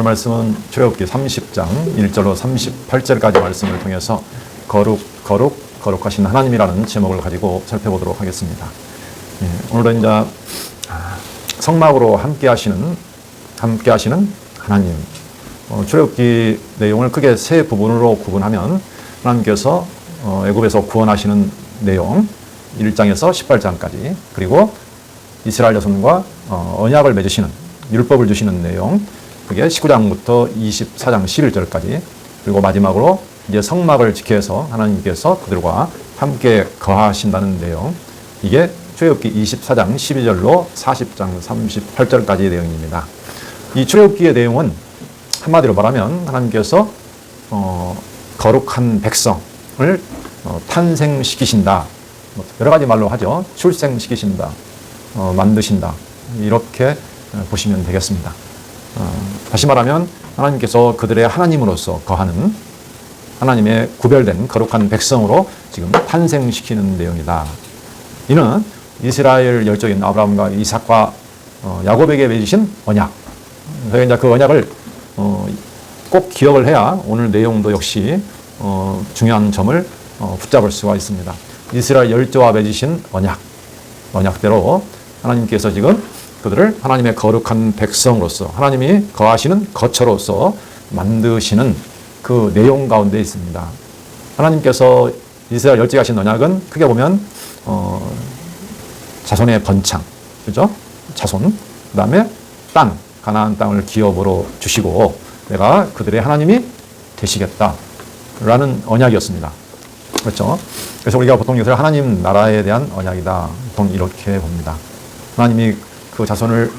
말씀은 출애굽기 30장 1절로 38절까지 말씀을 통해서 거룩하신 하나님이라는 제목을 가지고 살펴보도록 하겠습니다. 오늘은 이제 성막으로 함께 하시는 하나님. 출애굽기 내용을 크게 세 부분으로 구분하면 하나님께서 애굽에서 구원하시는 내용 1장에서 18장까지, 그리고 이스라엘 자손과 언약을 맺으시는, 율법을 주시는 내용, 그게 19장부터 24장 11절까지, 그리고 마지막으로 이제 성막을 지켜서 하나님께서 그들과 함께 거하신다는 내용, 이게 출애굽기 24장 12절로 40장 38절까지의 내용입니다. 이 출애굽기의 내용은 한마디로 말하면 하나님께서 거룩한 백성을 탄생시키신다, 여러 가지 말로 하죠. 출생시키신다, 만드신다, 이렇게 보시면 되겠습니다. 다시 말하면 하나님께서 그들의 하나님으로서 거하는 하나님의 구별된 거룩한 백성으로 지금 탄생시키는 내용이다. 이는 이스라엘 열조인 아브라함과 이삭과 야곱에게 맺으신 언약. 그래서 이제 그 언약을 꼭 기억을 해야 오늘 내용도 역시 중요한 점을 붙잡을 수가 있습니다. 이스라엘 열조와 맺으신 언약대로 하나님께서 지금 그들을 하나님의 거룩한 백성으로서, 하나님이 거하시는 거처로서 만드시는 그 내용 가운데 있습니다. 하나님께서 이스라엘 열조에 하신 언약은 크게 보면 자손의 번창, 그죠? 자손, 그 다음에 땅, 가나안 땅을 기업으로 주시고 내가 그들의 하나님이 되시겠다라는 언약이었습니다. 그렇죠? 그래서 우리가 보통 이것을 하나님 나라에 대한 언약이다, 보통 이렇게 봅니다. 하나님이 그 자손을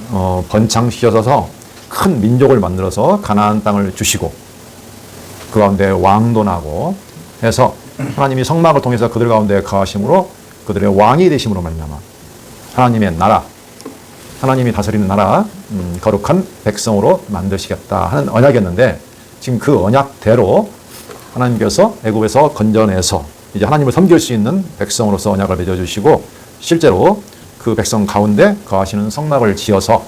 번창시켜서 큰 민족을 만들어서 가나안 땅을 주시고 그 가운데 왕도 나고 해서 하나님이 성막을 통해서 그들 가운데 거하심으로 그들의 왕이 되심으로 말미암아 하나님의 나라, 하나님이 다스리는 나라, 거룩한 백성으로 만드시겠다 하는 언약이었는데, 지금 그 언약대로 하나님께서 애굽에서 건져내서 이제 하나님을 섬길 수 있는 백성으로서 언약을 맺어주시고, 실제로 그 백성 가운데 거하시는 성막을 지어서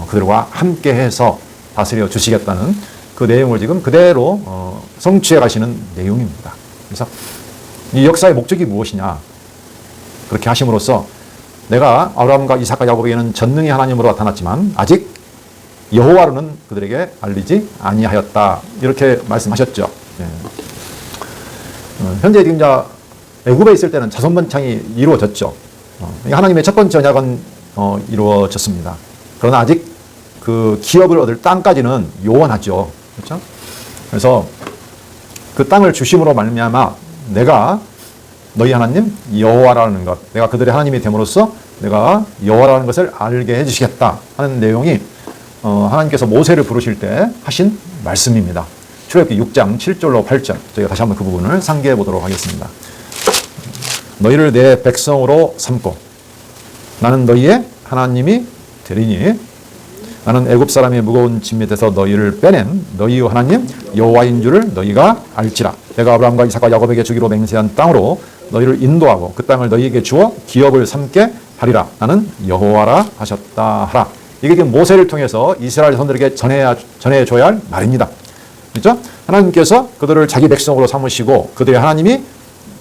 그들과 함께해서 다스려 주시겠다는 그 내용을 지금 그대로 성취해 가시는 내용입니다. 그래서 이 역사의 목적이 무엇이냐, 그렇게 하심으로써 내가 아브라함과 이삭과 야곱에게는 전능의 하나님으로 나타났지만 아직 여호와로는 그들에게 알리지 아니하였다, 이렇게 말씀하셨죠. 현재 지금 애굽에 있을 때는 자손 번창이 이루어졌죠. 하나님의 첫 번째 언약은 이루어졌습니다. 그러나 아직 그 기업을 얻을 땅까지는 요원하죠. 그렇죠? 그래서 그 땅을 주심으로 말미암아 내가 너희 하나님 여호와라는 것, 내가 그들의 하나님이 됨으로써 내가 여호와라는 것을 알게 해주시겠다 하는 내용이 하나님께서 모세를 부르실 때 하신 말씀입니다. 출애굽기 6장 7절로 8절, 저희가 다시 한번 그 부분을 상기해 보도록 하겠습니다. 너희를 내 백성으로 삼고 나는 너희의 하나님이 되리니 나는 애굽 사람의 무거운 짐 밑에서 너희를 빼낸 너희의 하나님 여호와인 줄을 너희가 알지라. 내가 아브라함과 이삭과 야곱에게 주기로 맹세한 땅으로 너희를 인도하고 그 땅을 너희에게 주어 기업을 삼게 하리라. 나는 여호와라 하셨다 하라. 이게 지금 모세를 통해서 이스라엘 자손들에게 전해줘야 할 말입니다. 그렇죠? 하나님께서 그들을 자기 백성으로 삼으시고 그들의 하나님이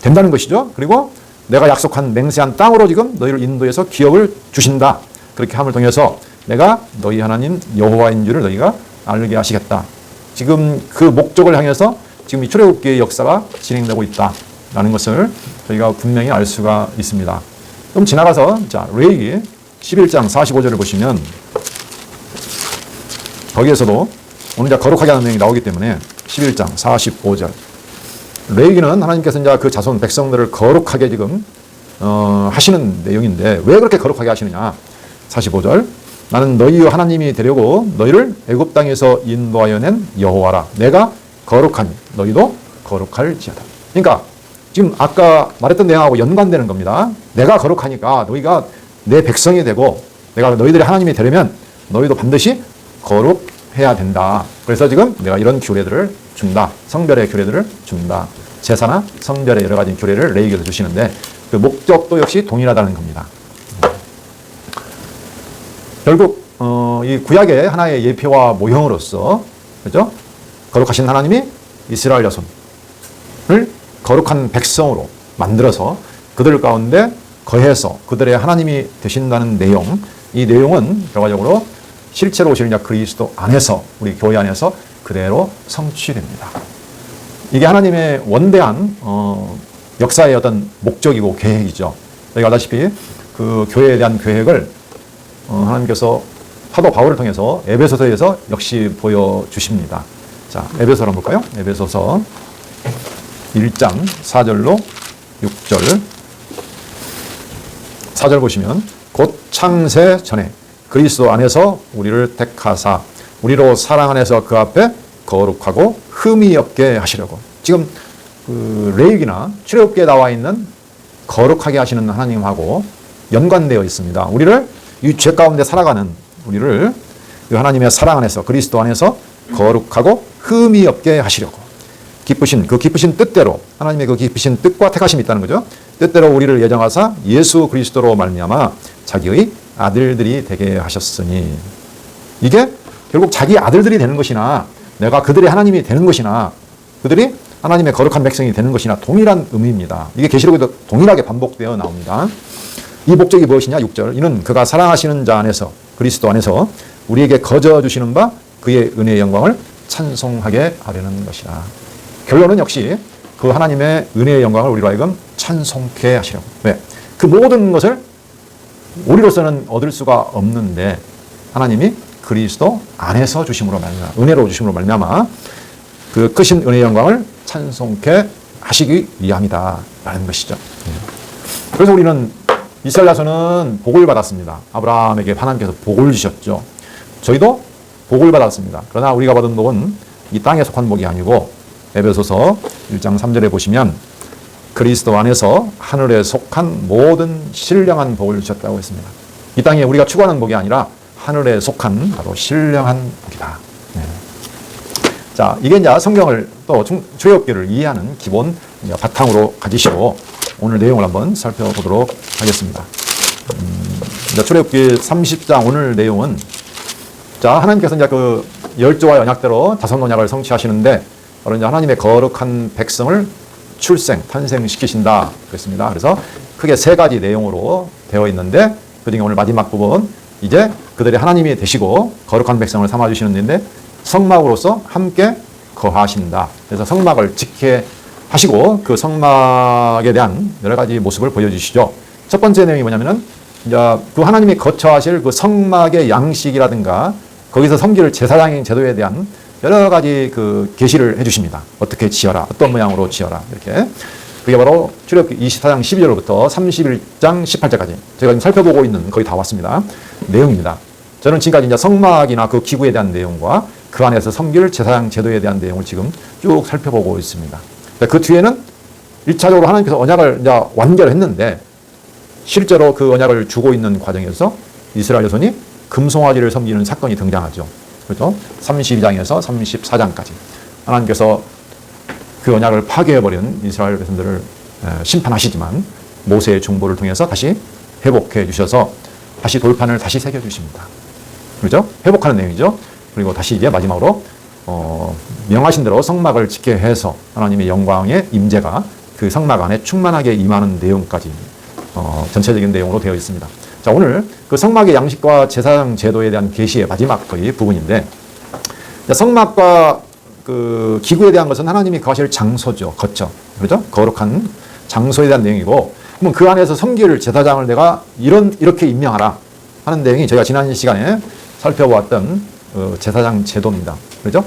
된다는 것이죠. 그리고 내가 약속한 맹세한 땅으로 지금 너희를 인도해서 기업을 주신다. 그렇게 함을 통해서 내가 너희 하나님 여호와인 줄을 너희가 알게 하시겠다. 지금 그 목적을 향해서 지금 이 출애굽기의 역사가 진행되고 있다라는 것을 저희가 분명히 알 수가 있습니다. 좀 지나가서 레위기 11장 45절을 보시면 거기에서도 오늘 이제 거룩하게 하는 내용이 나오기 때문에 11장 45절. 레위기는 하나님께서 이제 그 자손 백성들을 거룩하게 지금 하시는 내용인데 왜 그렇게 거룩하게 하시느냐? 45절. 나는 너희의 하나님이 되려고 너희를 애굽 땅에서 인도하여 낸 여호와라. 내가 거룩하니 너희도 거룩할지어다. 그러니까 지금 아까 말했던 내용하고 연관되는 겁니다. 내가 거룩하니까 너희가 내 백성이 되고 내가 너희들의 하나님이 되려면 너희도 반드시 거룩해야 된다. 그래서 지금 내가 이런 규례들을 준다. 성별의 규례들을 준다. 제사나 성별의 여러 가지 규례를 레위기에서 주시는데 그 목적도 역시 동일하다는 겁니다. 결국 이 구약의 하나의 예표와 모형으로서 그죠? 거룩하신 하나님이 이스라엘 자손을 거룩한 백성으로 만들어서 그들 가운데 거해서 그들의 하나님이 되신다는 내용, 이 내용은 결과적으로 실제로 오실 그리스도 안에서, 우리 교회 안에서 그대로 성취됩니다. 이게 하나님의 원대한 역사의 어떤 목적이고 계획이죠. 여기 알다시피 그 교회에 대한 계획을 하나님께서 사도 바울을 통해서 에베소서에서 역시 보여주십니다. 자, 에베소를 한번 볼까요? 에베소서 1장 4절로 6절. 4절 보시면 곧 창세 전에 그리스도 안에서 우리를 택하사 우리로 사랑 안에서 그 앞에 거룩하고 흠이 없게 하시려고. 지금 그 레위기나 출애굽기에 나와 있는 거룩하게 하시는 하나님하고 연관되어 있습니다. 우리를 이 죄 가운데 살아가는 우리를 하나님의 사랑 안에서 그리스도 안에서 거룩하고 흠이 없게 하시려고 기쁘신 뜻대로, 하나님의 그 기쁘신 뜻과 택하심이 있다는 거죠. 뜻대로 우리를 예정하사 예수 그리스도로 말미암아 자기의 아들들이 되게 하셨으니, 이게 결국 자기 아들들이 되는 것이나 내가 그들의 하나님이 되는 것이나 그들이 하나님의 거룩한 백성이 되는 것이나 동일한 의미입니다. 이게 계시록에도 동일하게 반복되어 나옵니다. 이 목적이 무엇이냐? 6절. 이는 그가 사랑하시는 자 안에서, 그리스도 안에서 우리에게 거저 주시는 바 그의 은혜의 영광을 찬송하게 하려는 것이라. 결론은 역시 그 하나님의 은혜의 영광을 우리로 하여금 찬송케 하시려고. 왜? 그 모든 것을 우리로서는 얻을 수가 없는데 하나님이 그리스도 안에서 주심으로 말미암아, 은혜로 주심으로 말미암아 그 크신 은혜의 영광을 찬송케 하시기 위함이다 라는 것이죠. 그래서 우리는 이스라엘 자손은 복을 받았습니다. 아브라함에게 하나님께서 복을 주셨죠. 저희도 복을 받았습니다. 그러나 우리가 받은 복은 이 땅에 속한 복이 아니고 에베소서 1장 3절에 보시면 그리스도 안에서 하늘에 속한 모든 신령한 복을 주셨다고 했습니다. 이 땅에 우리가 추구하는 복이 아니라 하늘에 속한 바로 신령한 복이다. 네. 자, 이게 이제 성경을 또 출애굽기를 이해하는 기본 바탕으로 가지시고 오늘 내용을 한번 살펴보도록 하겠습니다. 출애굽기 30장 오늘 내용은, 자, 하나님께서 이제 그 열조와 언약대로 다섯 언약을 성취하시는데 바로 이제 하나님의 거룩한 백성을 탄생시키신다 그랬습니다. 그래서 크게 세 가지 내용으로 되어 있는데 그중에 오늘 마지막 부분, 이제 그들의 하나님이 되시고 거룩한 백성을 삼아주시는데 성막으로서 함께 거하신다. 그래서 성막을 지켜 하시고 그 성막에 대한 여러 가지 모습을 보여주시죠. 첫 번째 내용이 뭐냐면은 이제 그 하나님이 거처하실 그 성막의 양식이라든가 거기서 섬길 제사장 제도에 대한 여러 가지 그 계시를 해주십니다. 어떻게 지어라, 어떤 모양으로 지어라, 이렇게. 그게 바로 출애굽기 24장 12절부터 31장 18절까지 제가 지금 살펴보고 있는, 거의 다 왔습니다, 내용입니다. 저는 지금까지 이제 성막이나 그 기구에 대한 내용과 그 안에서 섬길 제사장 제도에 대한 내용을 지금 쭉 살펴보고 있습니다. 그 뒤에는 1차적으로 하나님께서 언약을 이제 완결했는데 실제로 그 언약을 주고 있는 과정에서 이스라엘 자손이 금송아지를 섬기는 사건이 등장하죠. 그렇죠? 32장에서 34장까지 하나님께서 그 언약을 파괴해버린 이스라엘 백성들을 심판하시지만 모세의 중보를 통해서 다시 회복해 주셔서 다시 돌판을 다시 새겨주십니다. 그렇죠? 회복하는 내용이죠. 그리고 다시 이제 마지막으로 명하신 대로 성막을 짓게 해서 하나님의 영광의 임재가 그 성막 안에 충만하게 임하는 내용까지 전체적인 내용으로 되어 있습니다. 자, 오늘 그 성막의 양식과 제사장 제도에 대한 계시의 마지막 거의 부분인데, 성막과 그 기구에 대한 것은 하나님이 거하실 장소죠. 거처. 그렇죠? 거룩한 장소에 대한 내용이고, 그러면 그 안에서 섬길 제사장을 내가 이렇게 임명하라 하는 내용이 저희가 지난 시간에 살펴보았던 제사장 제도입니다. 그렇죠?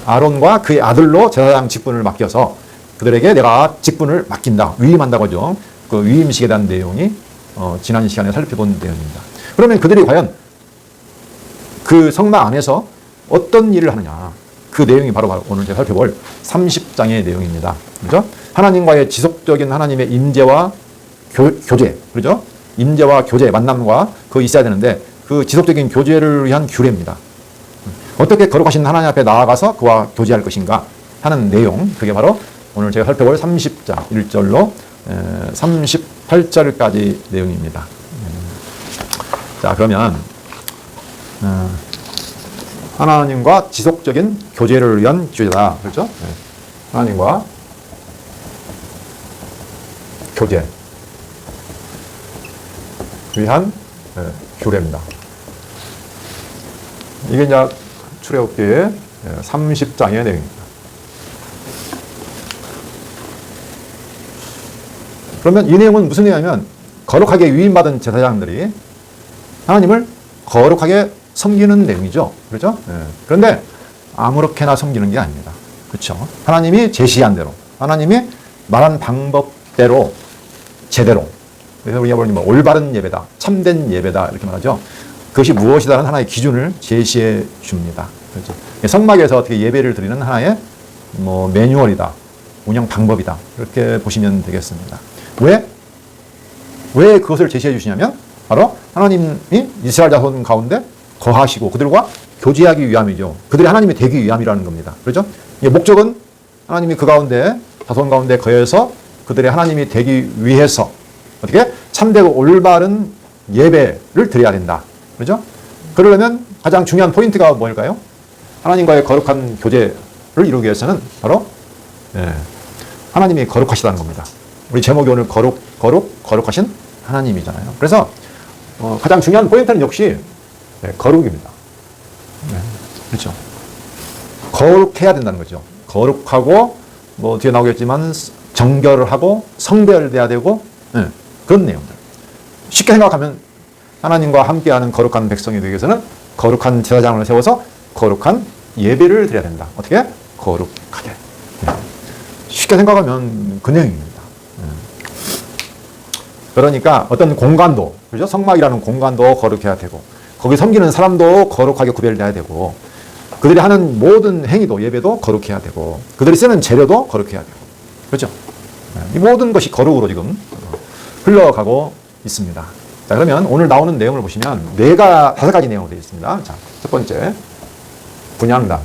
아론과 그의 아들로 제사장 직분을 맡겨서 그들에게 내가 직분을 맡긴다, 위임한다고 하죠. 그 위임식에 대한 내용이 지난 시간에 살펴본 내용입니다. 그러면 그들이 과연 그 성막 안에서 어떤 일을 하느냐, 그 내용이 바로 오늘 제가 살펴볼 30장의 내용입니다. 그렇죠? 하나님과의 지속적인 하나님의 임재와 교제, 그렇죠? 임재와 교제, 만남과 그 있어야 되는데 그 지속적인 교제를 위한 규례입니다. 어떻게 거룩하신 하나님 앞에 나아가서 그와 교제할 것인가 하는 내용, 그게 바로 오늘 제가 살펴볼 30장 1절로 38절까지 내용입니다. 자, 그러면 하나님과 지속적인 교제를 위한 기도다. 그렇죠? 네. 하나님과 교제 위한 규례입니다. 이게 이제 출애굽기의 30장의 내용입니다. 그러면 이 내용은 무슨 내용이냐면 거룩하게 위임받은 제사장들이 하나님을 거룩하게 섬기는 내용이죠. 그렇죠? 그런데 아무렇게나 섬기는 게 아닙니다. 그렇죠? 하나님이 제시한 대로, 하나님이 말한 방법대로, 제대로. 그래서 우리가 보는 올바른 예배다, 참된 예배다 이렇게 말하죠. 그것이 무엇이다라는 하나의 기준을 제시해 줍니다. 그렇죠? 성막에서 어떻게 예배를 드리는 하나의 매뉴얼이다, 운영 방법이다 이렇게 보시면 되겠습니다. 왜 그것을 제시해 주시냐면 바로 하나님이 이스라엘 자손 가운데 거하시고 그들과 교제하기 위함이죠. 그들이 하나님이 되기 위함이라는 겁니다. 그렇죠? 목적은 하나님이 그 가운데 자손 가운데 거해서 그들의 하나님이 되기 위해서 어떻게 참되고 올바른 예배를 드려야 된다. 그렇죠? 그러려면 가장 중요한 포인트가 뭘까요? 하나님과의 거룩한 교제를 이루기 위해서는 바로 하나님이 거룩하시다는 겁니다. 우리 제목이 오늘 거룩하신 하나님이잖아요. 그래서 가장 중요한 포인트는 역시 거룩입니다. 그렇죠. 거룩해야 된다는 거죠. 거룩하고 뒤에 나오겠지만 정결을 하고 성별돼야 되고 그런 내용들. 쉽게 생각하면 하나님과 함께하는 거룩한 백성이 되기 위해서는 거룩한 제사장을 세워서 거룩한 예배를 드려야 된다. 어떻게? 거룩하게. 쉽게 생각하면 그 내용입니다. 그러니까 어떤 공간도, 그죠? 성막이라는 공간도 거룩해야 되고, 거기 섬기는 사람도 거룩하게 구별돼야 되고, 그들이 하는 모든 행위도, 예배도 거룩해야 되고, 그들이 쓰는 재료도 거룩해야 되고, 그렇죠? 이 모든 것이 거룩으로 지금 흘러가고 있습니다. 자, 그러면 오늘 나오는 내용을 보시면 5가지 내용으로 되어 있습니다. 자, 첫 번째, 분향단.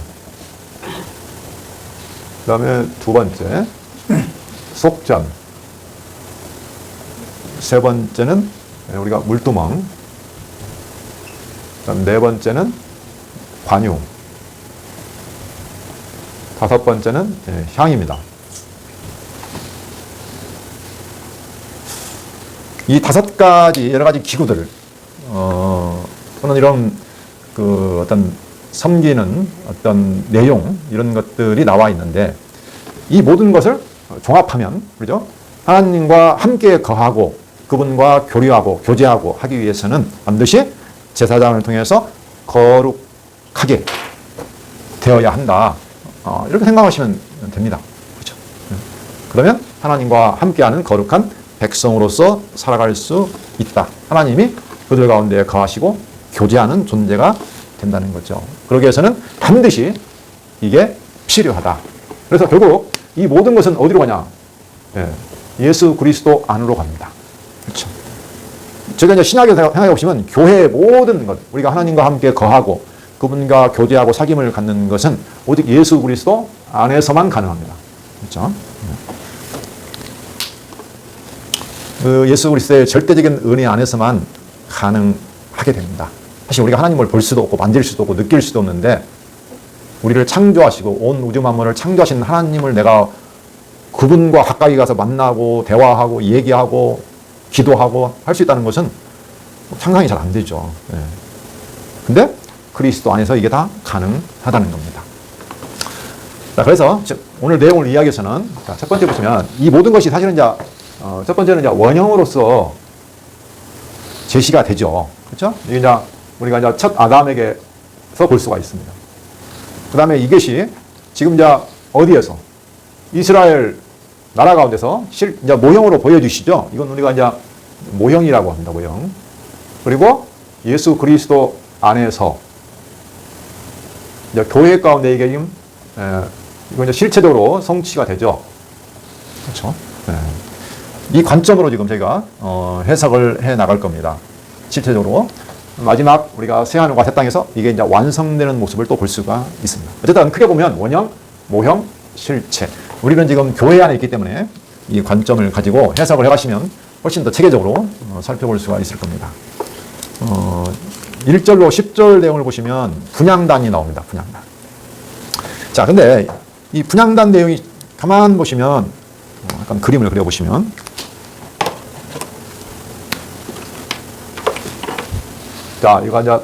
그 다음에 두 번째, 속전. 세 번째는 우리가 물두멍. 그다음 네 번째는 관유. 다섯 번째는 향입니다. 이 5가지 여러 가지 기구들, 또는 이런 어떤 섬기는 어떤 내용 이런 것들이 나와 있는데 이 모든 것을 종합하면 그죠? 하나님과 함께 거하고 그분과 교류하고 교제하고 하기 위해서는 반드시 제사장을 통해서 거룩하게 되어야 한다. 이렇게 생각하시면 됩니다. 그렇죠? 그러면 하나님과 함께하는 거룩한 백성으로서 살아갈 수 있다. 하나님이 그들 가운데 거하시고 교제하는 존재가 된다는 거죠. 그러기 위해서는 반드시 이게 필요하다. 그래서 결국 이 모든 것은 어디로 가냐? 예수 그리스도 안으로 갑니다. 그렇죠. 제가 이제 신약에 생각해 보시면 교회의 모든 것, 우리가 하나님과 함께 거하고 그분과 교제하고 사귐을 갖는 것은 오직 예수 그리스도 안에서만 가능합니다. 그렇죠. 예수 그리스도의 절대적인 은혜 안에서만 가능하게 됩니다. 사실 우리가 하나님을 볼 수도 없고 만질 수도 없고 느낄 수도 없는데 우리를 창조하시고 온 우주 만물을 창조하신 하나님을 내가 그분과 가까이 가서 만나고 대화하고 얘기하고 기도하고 할 수 있다는 것은 상상이 잘 안 되죠. 근데 그리스도 안에서 이게 다 가능하다는 겁니다. 자, 그래서 오늘 내용을 이야기해서는 첫 번째 보시면 이 모든 것이 사실은 이제 첫 번째는 이제 원형으로서 제시가 되죠. 그렇죠? 이게 이제 우리가 이제 첫 아담에게서 볼 수가 있습니다. 그 다음에 이것이 지금 이제 어디에서? 이스라엘 나라 가운데서 이제 모형으로 보여주시죠. 이건 우리가 이제 모형이라고 합니다. 모형. 그리고 예수 그리스도 안에서 이제 교회 가운데 이게 지금 이건 이제 실체적으로 성취가 되죠. 그렇죠? 이 관점으로 지금 저희가 해석을 해 나갈 겁니다. 실체적으로 마지막 우리가 새 하늘과 새 땅에서 이게 이제 완성되는 모습을 또 볼 수가 있습니다. 어쨌든 크게 보면 원형, 모형, 실체. 우리는 지금 교회 안에 있기 때문에 이 관점을 가지고 해석을 해가시면 훨씬 더 체계적으로 살펴볼 수가 있을 겁니다. 1절로 10절 내용을 보시면 분향단이 나옵니다. 분향단. 자, 근데 이 분향단 내용이 가만 보시면 약간 그림을 그려보시면 자, 이거 이제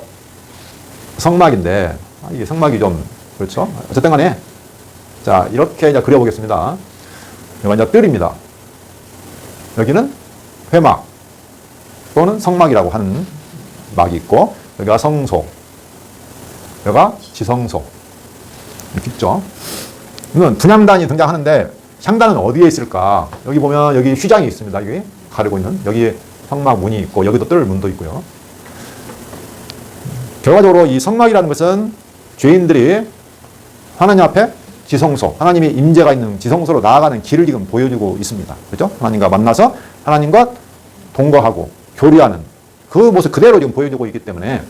성막인데 이게 성막이 좀 그렇죠? 어쨌든 간에 자, 이렇게 이제 그려보겠습니다. 이거 이제 뜰입니다. 여기는 회막 또는 성막이라고 하는 막이 있고 여기가 성소, 여기가 지성소 이렇게 있죠. 이건 분향단이 등장하는데 향단은 어디에 있을까? 여기 보면 여기 휘장이 있습니다. 여기 가리고 있는 여기 성막 문이 있고 여기도 뜰 문도 있고요. 결과적으로 이 성막이라는 것은 죄인들이 하나님 앞에 지성소, 하나님의 임재가 있는 지성소로 나아가는 길을 지금 보여주고 있습니다. 그렇죠? 하나님과 만나서 하나님과 동거하고 교류하는 그 모습 그대로 지금 보여주고 있기 때문에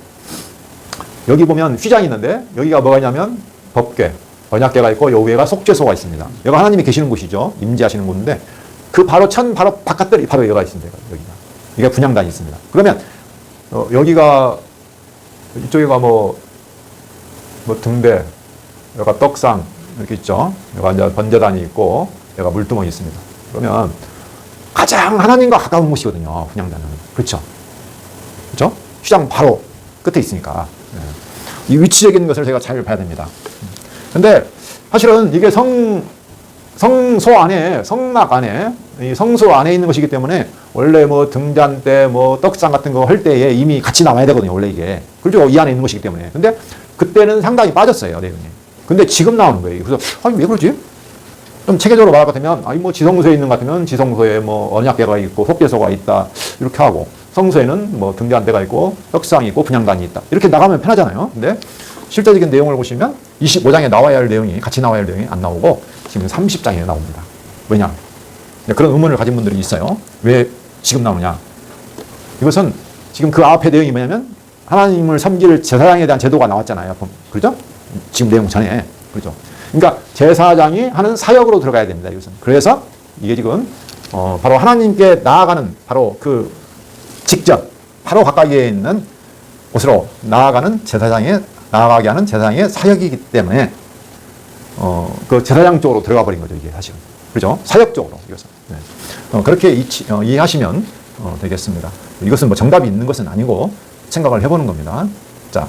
여기 보면 휘장이 있는데 여기가 뭐가 있냐면 법궤, 언약궤가 있고 요 위에가 속죄소가 있습니다. 여기가 하나님이 계시는 곳이죠. 임재하시는 곳인데 그 바로 바로 바깥들이 바로 여기가 있습니다. 여기가. 이게 분향단이 있습니다. 그러면 여기가 이쪽에가 뭐 등대, 여기가 떡상 이렇게 있죠. 여기가 이제 번제단이 있고 여기가 물두멍이 있습니다. 그러면 가장 하나님과 가까운 곳이거든요. 분향단은. 그렇죠? 그렇죠? 휘장 바로 끝에 있으니까. 이 위치적인 것을 저희가 잘 봐야 됩니다. 근데 사실은 이게 성소 안에, 성막 안에, 이 성소 안에 있는 것이기 때문에 원래 뭐 등잔 때, 뭐 떡상 같은 거 할 때에 이미 같이 나와야 되거든요. 원래 이게. 그렇죠? 이 안에 있는 것이기 때문에. 근데 그때는 상당히 빠졌어요. 내용이. 근데 지금 나오는 거예요. 그래서 아니 왜 그러지? 좀 체계적으로 말할 것 같으면 아니 뭐 지성소에 있는 것 같으면 지성소에 뭐 언약궤가 있고 속죄소가 있다 이렇게 하고 성소에는 뭐 등잔대가 있고 떡상이 있고 분향단이 있다 이렇게 나가면 편하잖아요. 근데 실제적인 내용을 보시면 25장에 나와야 할 내용이 같이 나와야 할 내용이 안 나오고 지금 30장에 나옵니다. 왜냐? 그런 의문을 가진 분들이 있어요. 왜 지금 나오냐? 이것은 지금 그 앞에 내용이 뭐냐면 하나님을 섬길 제사장에 대한 제도가 나왔잖아요. 그렇죠? 지금 내용 전에. 그렇죠? 그러니까 제사장이 하는 사역으로 들어가야 됩니다. 이것은. 그래서 이게 지금 바로 하나님께 나아가는 바로 그 직접 바로 가까이에 있는 곳으로 나아가는 나아가게 하는 제사장의 사역이기 때문에 그 제사장 쪽으로 들어가 버린 거죠. 이게 사실은. 그렇죠? 사역적으로 이것은. 네. 그렇게 이해하시면 되겠습니다. 이것은 뭐 정답이 있는 것은 아니고 생각을 해보는 겁니다. 자,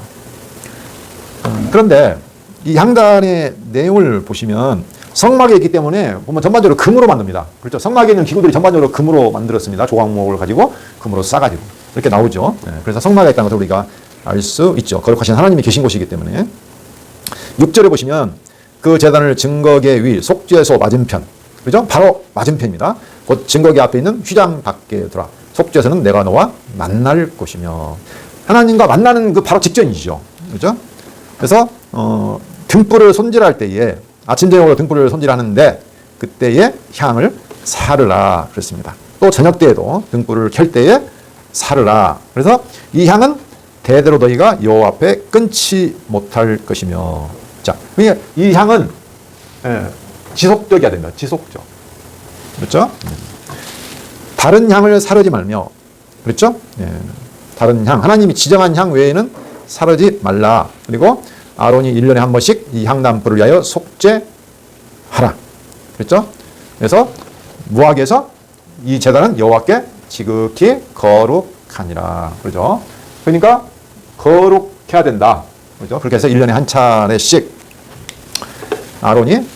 그런데 이 향단의 내용을 보시면 성막에 있기 때문에 보면 전반적으로 금으로 만듭니다. 그렇죠? 성막에 있는 기구들이 전반적으로 금으로 만들었습니다. 조각목을 가지고 금으로 싸가지고 이렇게 나오죠. 네. 그래서 성막에 있다는 것을 우리가 알 수 있죠. 거룩하신 하나님이 계신 곳이기 때문에 6절에 보시면 그 제단을 증거궤 위 속죄소 맞은편 그죠? 바로 맞은편입니다. 곧 증거궤 앞에 있는 휘장 밖에 들어와 속죄소는 내가 너와 만날 곳이며 하나님과 만나는 그 바로 직전이죠. 그죠? 그래서 등불을 손질할 때에 아침 저녁으로 등불을 손질하는데 그때에 향을 사르라 그랬습니다. 또 저녁 때에도 등불을 켤 때에 사르라. 그래서 이 향은 대대로 너희가 여호와 앞에 끊지 못할 것이며 자, 그러니까 이 향은 지속적이어야 됩니다. 지속적. 그렇죠? 다른 향을 사르지 말며 그렇죠? 다른 향, 하나님이 지정한 향 외에는 사르지 말라. 그리고 아론이 1년에 한 번씩 이 향단불을 위하여 속죄하라. 그렇죠? 그래서 무화과에서 이 제단은 여호와께 지극히 거룩하니라. 그렇죠? 그러니까 거룩해야 된다. 그렇죠? 그렇게 해서 1년에 한 차례씩 아론이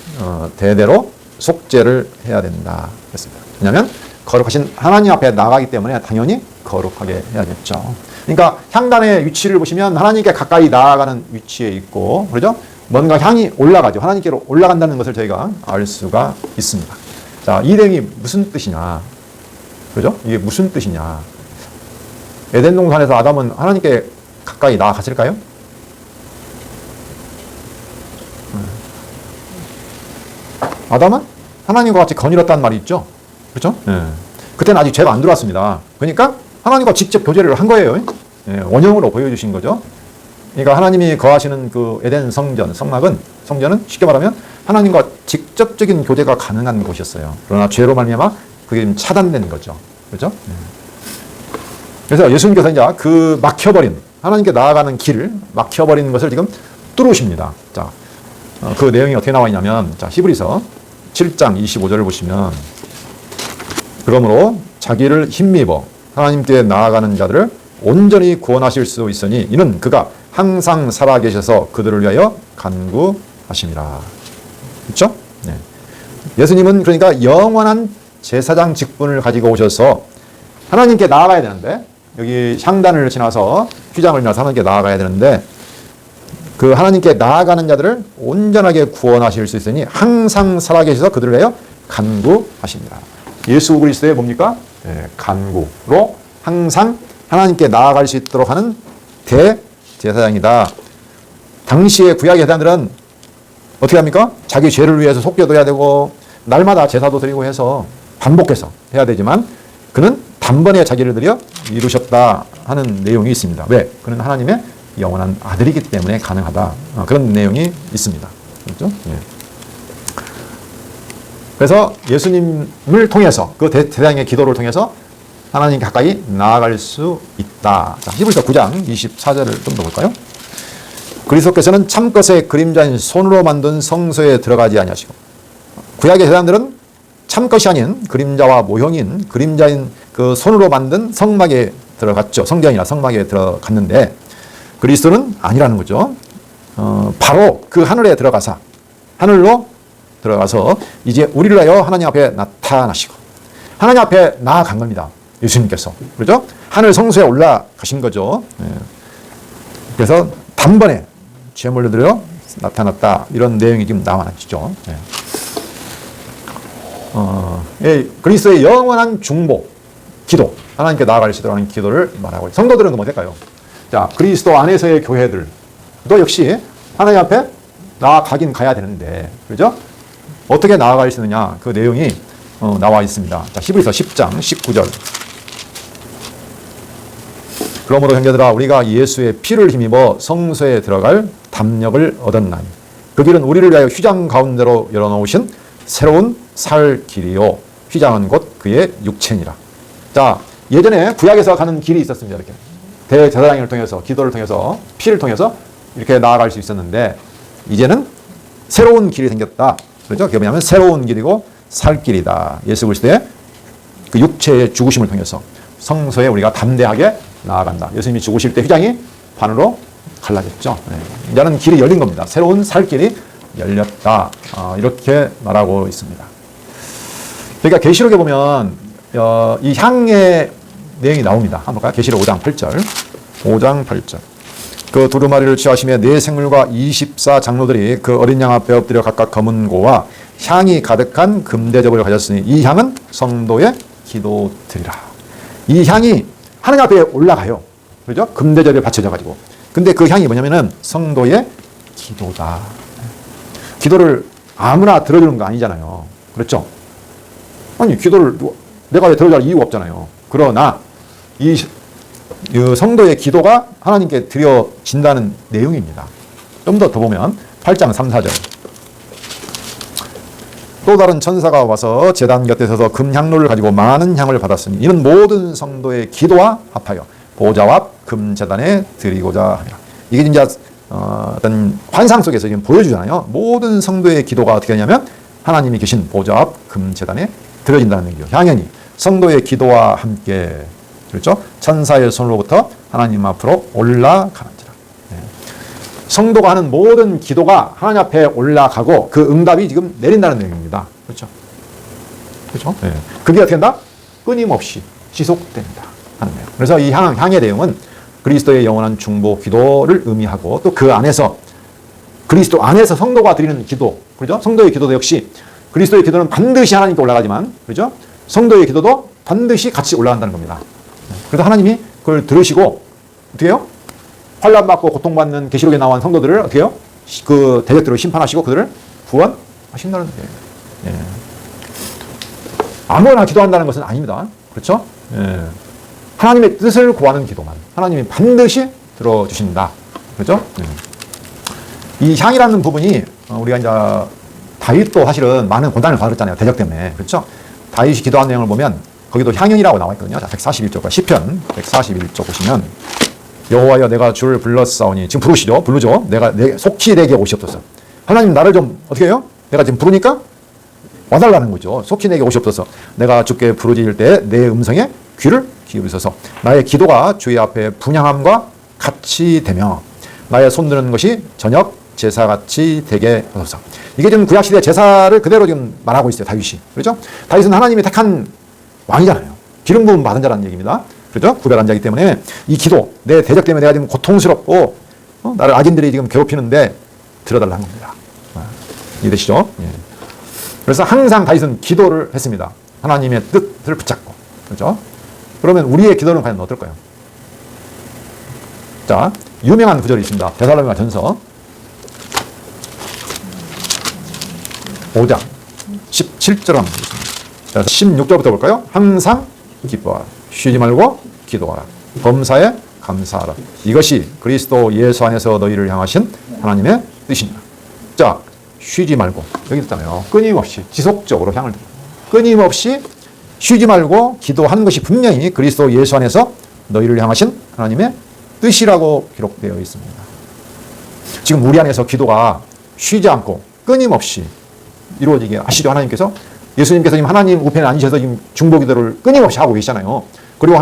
대대로 속죄를 해야 된다. 그랬습니다. 왜냐하면 거룩하신 하나님 앞에 나가기 때문에 당연히 거룩하게 해야겠죠. 그러니까 향단의 위치를 보시면 하나님께 가까이 나아가는 위치에 있고, 그렇죠? 뭔가 향이 올라가죠. 하나님께로 올라간다는 것을 저희가 알 수가 있습니다. 자, 이 내용이 무슨 뜻이냐? 그렇죠? 이게 무슨 뜻이냐? 에덴 동산에서 아담은 하나님께 가까이 나아갔을까요? 아담은 하나님과 같이 거닐었다는 말이 있죠. 그렇죠? 그때는 아직 죄가 안 들어왔습니다. 그러니까 하나님과 직접 교제를 한 거예요. 원형으로 보여주신 거죠. 그러니까 하나님이 거하시는 그 에덴 성막은 성전은 쉽게 말하면 하나님과 직접적인 교제가 가능한 곳이었어요. 그러나 죄로 말미암아 그게 차단된 거죠. 그렇죠? 그래서 예수님께서 이제 그 막혀버린 하나님께 나아가는 길을 막혀버리는 것을 지금 뚫으십니다. 자, 그 내용이 어떻게 나와 있냐면, 자, 히브리서 7장 25절을 보시면, 그러므로 자기를 힘입어 하나님께 나아가는 자들을 온전히 구원하실 수 있으니 이는 그가 항상 살아계셔서 그들을 위하여 간구하심이라. 그렇죠? 네. 예수님은 그러니까 영원한 제사장 직분을 가지고 오셔서 하나님께 나아가야 되는데, 여기 향단을 지나서 휘장을 지나서 하나님께 나아가야 되는데, 그 하나님께 나아가는 자들을 온전하게 구원하실 수 있으니 항상 살아계셔서 그들을 위하여 간구하십니다. 예수 그리스도의 뭡니까? 네, 간구로 항상 하나님께 나아갈 수 있도록 하는 대제사장이다. 당시의 구약의 제사장들은 어떻게 합니까? 자기 죄를 위해서 속죄도 해야 되고 날마다 제사도 드리고 해서 반복해서 해야 되지만, 그는 단번에 자기를 드려 이루셨다 하는 내용이 있습니다. 왜? 그는 하나님의 영원한 아들이기 때문에 가능하다. 그런 내용이 있습니다. 그렇죠? 예. 그래서 예수님을 통해서, 그 대장의 기도를 통해서 하나님 가까이 나아갈 수 있다. 자, 히브리서 9장 24절을 좀 더 볼까요? 그리스도께서는 참것의 그림자인 손으로 만든 성소에 들어가지 아니하시고, 구약의 제사장들은 참것이 아닌 그림자와 모형인 그림자인 그 손으로 만든 성막에 들어갔죠. 성전이나 성막에 들어갔는데, 그리스도는 아니라는 거죠. 바로 그 하늘에 들어가서, 하늘로 들어가서 이제 우리를 위하여 하나님 앞에 나타나시고 하나님 앞에 나아간 겁니다. 예수님께서. 그렇죠? 하늘 성소에 올라가신 거죠. 그래서 단번에 죄물을 들여 나타났다. 이런 내용이 지금 나와나죠. 그리스도의 영원한 중보, 기도, 하나님께 나아갈 수 있도록 하는 기도를 말하고 있습니다. 성도들은 그럼 어떨까요? 자, 그리스도 안에서의 교회들도 역시 하나님 앞에 나아가긴 가야 되는데, 그렇죠? 어떻게 나아갈 수 있느냐, 그 내용이 나와 있습니다. 자, 히브리서 10장 19절. 그러므로 형제들아, 우리가 예수의 피를 힘입어 성소에 들어갈 담력을 얻었나니 그 길은 우리를 위하여 휘장 가운데로 열어놓으신 새로운 살 길이요 휘장은 곧 그의 육체니라. 자, 예전에 구약에서 가는 길이 있었습니다. 이렇게 대제사장을 통해서, 기도를 통해서, 피를 통해서 이렇게 나아갈 수 있었는데, 이제는 새로운 길이 생겼다. 그렇죠? 그게 뭐냐면 새로운 길이고 살 길이다. 예수 그리스도의 그 육체의 죽으심을 통해서 성소에 우리가 담대하게 나아간다. 예수님이 죽으실 때 휘장이 반으로 갈라졌죠. 이제는 길이 열린 겁니다. 새로운 살 길이 열렸다. 이렇게 말하고 있습니다. 그러니까 계시록에 보면 이 향의 내용이 나옵니다. 한번 볼까요? 계시록 5장 8절. 5장 8절. 그 두루마리를 취하시며 네 생물과 24 장로들이 그 어린 양 앞에 엎드려 각각 검은 고와 향이 가득한 금대접을 가졌으니 이 향은 성도의 기도드리라. 이 향이 하나님 앞에 올라가요. 그렇죠? 금대접에 바쳐져 가지고. 근데 그 향이 뭐냐면은 성도의 기도다. 기도를 아무나 들어주는 거 아니잖아요. 그렇죠? 아니, 기도를 내가 왜 들어줄 이유가 없잖아요. 그러나 이 성도의 기도가 하나님께 드려진다는 내용입니다. 좀 더 보면 8장 3, 4절. 또 다른 천사가 와서 제단 곁에 서서 금향로를 가지고 많은 향을 받았으니 이는 모든 성도의 기도와 합하여 보좌 앞 금제단에 드리고자 하니라. 이게 진짜 어떤 환상 속에서 지금 보여주잖아요. 모든 성도의 기도가 어떻게 하냐면 하나님이 계신 보좌 앞 금제단에 드려진다는 얘기죠. 향연이 성도의 기도와 함께, 그렇죠? 천사의 손으로부터 하나님 앞으로 올라가는지라. 성도가 하는 모든 기도가 하나님 앞에 올라가고 그 응답이 지금 내린다는 내용입니다. 그렇죠? 그렇죠? 네. 그게 어떻게 된다? 끊임없이 지속된다 하는 내용. 그래서 이 향의 내용은 그리스도의 영원한 중보 기도를 의미하고, 또 그 안에서 그리스도 안에서 성도가 드리는 기도, 그렇죠? 성도의 기도도 역시 그리스도의 기도는 반드시 하나님께 올라가지만, 그렇죠? 성도의 기도도 반드시 같이 올라간다는 겁니다. 그래서 하나님이 그걸 들으시고 어떻게 해요? 환난받고 고통받는 계시록에 나온 성도들을 어떻게 해요? 그 대적들을 심판하시고 그들을 구원하신다는 거예요. 예. 아무나 기도한다는 것은 아닙니다. 그렇죠? 예. 하나님의 뜻을 구하는 기도만 하나님이 반드시 들어주신다. 그렇죠? 예. 이 향이라는 부분이 우리가 이제 다윗도 사실은 많은 고난을 받았잖아요. 대적 때문에. 그렇죠? 다윗이 기도한 내용을 보면 거기도 향연이라고 나와 있거든요. 자, 141쪽, 시편 141쪽 보시면 여호와여 내가 주를 불렀사오니 지금 부르시죠. 부르죠. 내가 내 속히 내게 오시옵소서. 하나님 나를 좀 어떻게 해요? 내가 지금 부르니까 와달라는 거죠. 속히 내게 오시옵소서. 내가 주께 부르짖을 때 내 음성에 귀를 기울이소서. 나의 기도가 주의 앞에 분향함과 같이 되며 나의 손드는 것이 저녁 제사같이 되게 하소서. 이게 지금 구약시대 제사를 그대로 지금 말하고 있어요. 다윗이. 그렇죠? 다윗은 하나님이 택한 왕이잖아요. 기름 부음 받은 자라는 얘기입니다. 그렇죠? 구별한 자이기 때문에 이 기도, 내 대적 때문에 내가 지금 고통스럽고 나를 악인들이 지금 괴롭히는데 들어달라는 겁니다. 이해되시죠? 예. 그래서 항상 다윗은 기도를 했습니다. 하나님의 뜻을 붙잡고. 그렇죠? 그러면 우리의 기도는 과연 어떨까요? 자, 유명한 구절이 있습니다. 데살로니가 전서 5장 17절 한번 보겠습니다. 16절부터 볼까요? 항상 기뻐하라. 쉬지 말고 기도하라. 범사에 감사하라. 이것이 그리스도 예수 안에서 너희를 향하신 하나님의 뜻이니라. 자, 쉬지 말고 여기 있잖아요. 끊임없이 지속적으로 향을 들어. 끊임없이 쉬지 말고 기도하는 것이 분명히 그리스도 예수 안에서 너희를 향하신 하나님의 뜻이라고 기록되어 있습니다. 지금 우리 안에서 기도가 쉬지 않고 끊임없이 이루어지게 하시죠. 하나님께서 예수님께서 지금 하나님 우편에 앉으셔서 지금 중보기도를 끊임없이 하고 계시잖아요. 그리고